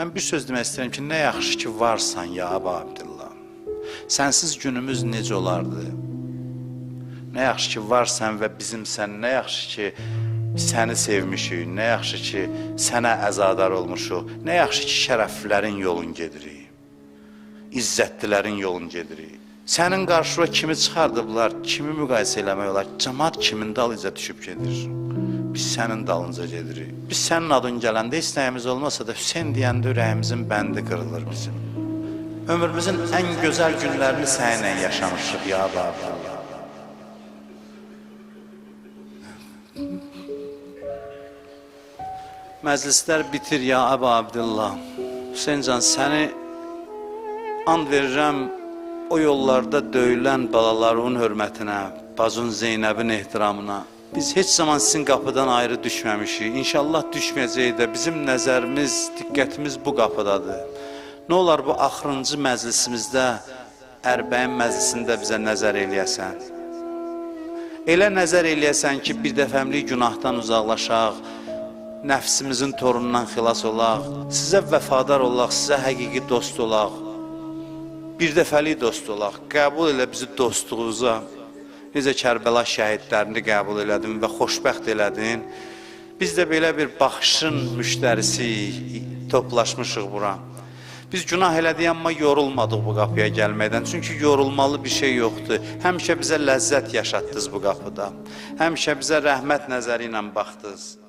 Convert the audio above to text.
Mən bir söz demək istəyirəm ki, nə yaxşı ki varsan ya Əbu Abdillah. Sənsiz günümüz necə olardı? Nə yaxşı ki varsan və bizimsən, nə yaxşı ki səni sevmişik, nə yaxşı ki sənə əzadar olmuşuq, nə yaxşı ki şərəflilərin yolun gedirik, izzətlilərin yolun gedirik. Sənin qarşıva kimi çıxardıblar, kimi müqayisə eləmək olar, cəmaat kimin dalınca düşüb gedir. Biz sənin dalınca gedirik. Biz sənin adın gələndə istəyimiz olmasa da Hüseyn deyəndə ürəyimizin bəndi qırılır bizim. Ömrümüzün ən gözəl günlərini səninlə yaşamışıq ya Əbu Abdillah. Məclislər bitir ya Əbu Abdillah. Hüseyncan, səni and verirəm o yollarda döyülən balaların hörmətinə, bacın Zeynəbin ehtiramına. Biz heç zaman sizin qapıdan ayrı düşməmişik. İnşallah düşməyəcək də bizim nəzərimiz, diqqətimiz bu qapıdadır. Nə olar bu axırıncı məclisimizdə, Ərbəyin məclisində bizə nəzər eləyəsən. Elə nəzər eləyəsən ki, bir dəfəmlik günahdan uzaqlaşaq, nəfsimizin torunundan xilas olaq, sizə vəfadar olaq, sizə həqiqi dost olaq, bir dəfəlik dost olaq, qəbul elə bizi dostluğuza, necə Kərbəla şəhidlərini qəbul elədin və xoşbəxt elədin, biz də belə bir baxışın müştərisi toplaşmışıq bura. Biz günah elədik, amma yorulmadıq bu qapıya gəlməkdən, çünki yorulmalı bir şey yoxdur. Həmişə bizə ləzzət yaşatdınız bu qapıda, həmişə bizə rəhmət nəzəri ilə baxdınız.